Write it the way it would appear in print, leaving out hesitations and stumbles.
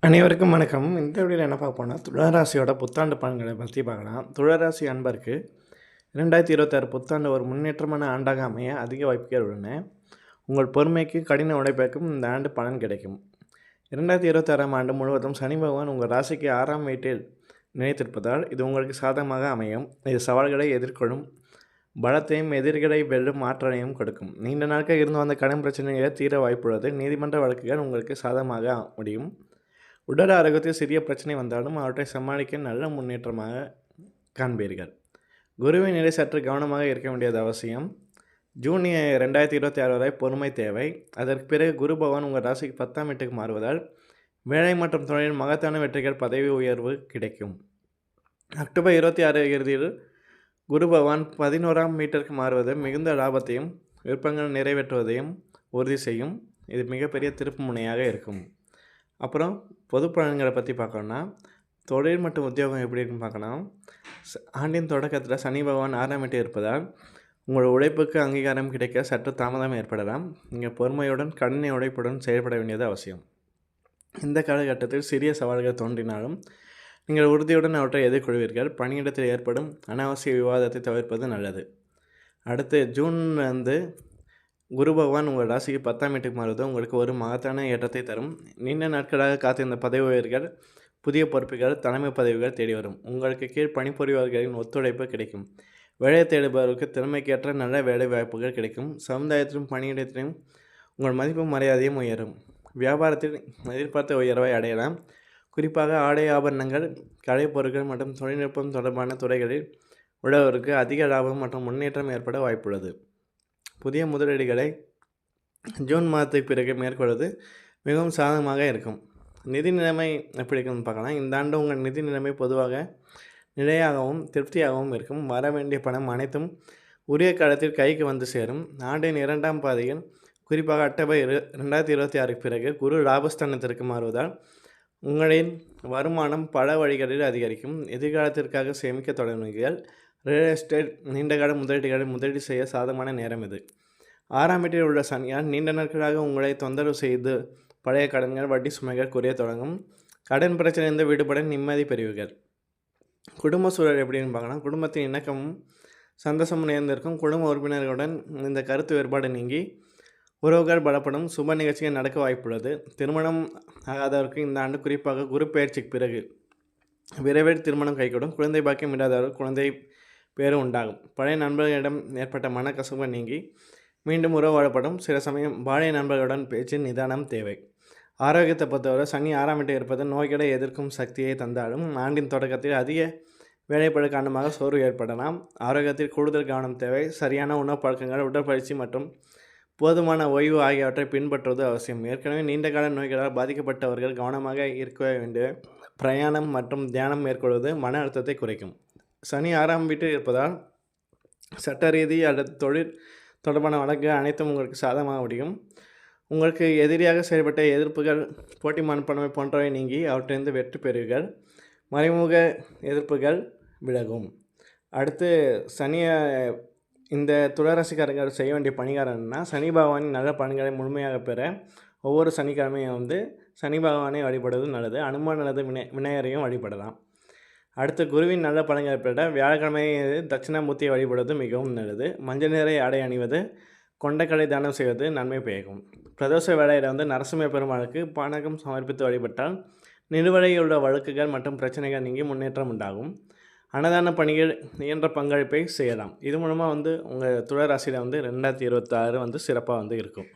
அனைவருக்கும் வணக்கம். இந்த வீடியோவில் என்ன பார்க்க போனால் துளாராசியோட புத்தாண்டு பலன்களை பற்றி பார்க்கலாம். துளாராசி அன்பருக்கு 2026 புத்தாண்டு ஒரு முன்னேற்றமான ஆண்டாக அமைய அதிக வாய்ப்புகள் உள்ளன. உங்கள் பொறுமைக்கு கடின உழைப்புக்கும் இந்த ஆண்டு பலன் கிடைக்கும். 2026ஆம் ஆண்டு முழுவதும் சனி பகவான் உங்கள் ராசிக்கு 6ஆம் வீட்டில் நினைத்திருப்பதால் இது உங்களுக்கு சாதகமாக அமையும். இது சவால்களை எதிர்கொள்ளும் பலத்தையும் எதிரிகளை வெல்லும் ஆற்றலையும் கொடுக்கும். நீண்ட நாட்கள் இருந்து வந்த கடன் பிரச்சனைகளை தீர வாய்ப்புள்ளது. நீதிமன்ற வழக்குகள் உங்களுக்கு சாதகமாக முடியும். உடல் ஆரோக்கியத்தில் சிறிய பிரச்சனை வந்தாலும் அவற்றை சமாளிக்க நல்ல முன்னேற்றமாக காண்பீர்கள். குருவின் நிலை சற்று கவனமாக இருக்க வேண்டியது அவசியம். ஜூன் 2026 வரை பொறுமை தேவை. அதற்கு பிறகு குரு பகவான் உங்கள் ராசிக்கு 10ஆம் வீட்டுக்கு மாறுவதால் வேலை மற்றும் தொழிலில் மகத்தான வெற்றிகள், பதவி உயர்வு கிடைக்கும். அக்டோபர் 26 இறுதியில் குரு பகவான் 11ஆம் வீட்டிற்கு மாறுவது மிகுந்த லாபத்தையும் விருப்பங்கள் நிறைவேற்றுவதையும் உறுதி செய்யும். இது மிகப்பெரிய திருப்பு முனையாக இருக்கும். அப்புறம் பொது பலன்களை பற்றி பார்க்கணுன்னா, தொழில் மற்றும் உத்தியோகம் எப்படி இருக்குன்னு பார்க்கலாம். ஆண்டின் தொடக்கத்தில் சனி பகவான் 6ஆம் வீட்டில் இருப்பதால் உங்கள் உழைப்புக்கு அங்கீகாரம் கிடைக்க சற்று தாமதம் ஏற்படலாம். நீங்கள் பொறுமையுடன் கடின உழைப்புடன் செயல்பட வேண்டியது அவசியம். இந்த காலகட்டத்தில் சிறிய சவால்கள் தோன்றினாலும் நீங்கள் உறுதியுடன் அவற்றை எதிர்கொள்வீர்கள். பணியிடத்தில் ஏற்படும் அனாவசிய விவாதத்தை தவிர்ப்பது நல்லது. அடுத்து ஜூன்லேருந்து குரு பகவான் உங்கள் ராசிக்கு 10ஆம் வீட்டுக்கு மாறுவது உங்களுக்கு ஒரு மகத்தான ஏற்றத்தை தரும். நீண்ட நாட்களாக காத்திருந்த பதவி உயர்கள், புதிய பொறுப்புகள், தலைமை பதவிகள் தேடி வரும். உங்களுக்கு கீழ் பணிபுரிபவர்களின் ஒத்துழைப்பு கிடைக்கும். வேலை தேடுபவர்களுக்கு திறமைக்கேற்ற நல்ல வேலை வாய்ப்புகள் கிடைக்கும். சமுதாயத்திலும் பணியிடத்திலும் உங்கள் மதிப்பு மரியாதையும் உயரும். வியாபாரத்தில் எதிர்பார்த்த உயர்வை அடையலாம். குறிப்பாக ஆடை, ஆபரணங்கள், கலைப்பொருட்கள் மற்றும் தொழில்நுட்பம் தொடர்பான துறைகளில் உள்ளவருக்கு அதிக லாபம் மற்றும் முன்னேற்றம் ஏற்பட வாய்ப்புள்ளது. புதிய முதலீடுகளை ஜூன் மாதத்துக்கு பிறகு மேற்கொள்வது மிகவும் சாதகமாக இருக்கும். நிதி நிலைமை எப்படி இருக்குன்னு பார்க்கலாம். இந்த ஆண்டு உங்கள் நிதி நிலைமை பொதுவாக நிலையாகவும் திருப்தியாகவும் இருக்கும். வர வேண்டிய பணம் அனைத்தும் உரிய காலத்தில் கைக்கு வந்து சேரும். ஆண்டின் 2ஆம் பாதையில் குறிப்பாக அக்டோபர் 2026க்கு பிறகு குரு லாபஸ்தானத்திற்கு மாறுவதால் உங்களின் வருமானம் பல வழிகளில் அதிகரிக்கும். எதிர்காலத்திற்காக சேமிக்க தொடங்குவீர்கள். ரியல் எஸ்டேட், நீண்டகால முதலீடுகளில் முதலீடு செய்ய சாதகமான நேரம் இது. 6ஆம் வீட்டில் உள்ள சனியால் நீண்ட நாட்களாக உங்களை தொந்தரவு செய்து பழைய கடன்கள், வட்டி சுமைகள் குறைய தொடங்கும். கடன் பிரச்சனையிலிருந்து விடுபட நிம்மதி பெறுவீர்கள். குடும்ப சூழல் எப்படின்னு பார்க்கலாம். குடும்பத்தின் இணக்கமும் சந்தோஷமும் நேர்ந்திருக்கும். குடும்ப உறுப்பினர்களுடன் இந்த கருத்து வேறுபாடு நீங்கி உறவுகள் பலப்படும். சுப நிகழ்ச்சிகள் நடக்க வாய்ப்புள்ளது. திருமணம் ஆகாதவருக்கு இந்த ஆண்டு குறிப்பாக குரு பயிற்சிக்கு பிறகு விரைவில் திருமணம் கைகூடும். குழந்தை பாக்கியம் இல்லாதவர்கள் குழந்தை பேரும் உண்டாகும். பழைய நண்பர்களிடம் ஏற்பட்ட மனக்கசப்பு நீங்கி மீண்டும் உறவு வாழப்படும். சில சமயம் பழைய நண்பர்களுடன் பேச்சு நிதானம் தேவை. ஆரோக்கியத்தை பொறுத்தவரை சனி 6ஆம் வீட்டில் இருப்பது நோய்களை எதிர்க்கும் சக்தியை தந்தாலும் ஆண்டின் தொடக்கத்தில் அதிக வேலைப்பழு காரணமாக சோர்வு ஏற்படலாம். ஆரோக்கியத்தில் கூடுதல் கவனம் தேவை. சரியான உணவு பழக்கங்கள், உடற்பயிற்சி மற்றும் போதுமான ஓய்வு ஆகியவற்றை பின்பற்றுவது அவசியம். ஏற்கனவே நீண்டகால நோய்களால் பாதிக்கப்பட்டவர்கள் கவனமாக இருக்க வேண்டிய பிரயாணம் மற்றும் தியானம் மேற்கொள்வது மன அழுத்தத்தை குறைக்கும். சனி 6ஆம் வீட்டில் இருப்பதால் சட்ட ரீதி அல்லது தொழில் தொடர்பான வழக்கு அனைத்தும் உங்களுக்கு சாதகமாக முடியும். உங்களுக்கு எதிரியாக செயல்பட்ட எதிர்ப்புகள், போட்டி மனப்பான்மை போன்றவை நீங்கி அவற்றிலிருந்து வெற்றி பெறுவீர்கள். மறைமுக எதிர்ப்புகள் விலகும். அடுத்து இந்த துளாராசிக்காரர்கள் செய்ய வேண்டிய பணிகாரம்னா, சனி பகவானின் நல்ல பலன்களை முழுமையாக பெற ஒவ்வொரு சனிக்கிழமையும் சனி பகவானை வழிபடுவது நல்லது. அனுமான் அல்லது விநாயகரையும் வழிபடலாம். அடுத்து குருவின் நல்ல பலன்களை பெற வியாழக்கிழமை தட்சிணாமூர்த்தியை வழிபடுவது மிகவும் நல்லது. மஞ்சள் நிற ஆடை அணிவது, கொண்டைக்கடலை தானம் செய்வது நன்மை பயக்கும். பிரதோஷ வேளையில் நரசிம்ம பெருமாளுக்கு பானகம் சமர்ப்பித்து வழிபட்டால் நிலுவையில் உள்ள வழக்குகள் மற்றும் பிரச்சனைகள் நீங்கி முன்னேற்றம் உண்டாகும். அன்னதான பணிகள் இயன்ற பங்களிப்பை செய்யலாம். இது மூலமாக உங்கள் துளாராசியில் 2026 சிறப்பாக இருக்கும்.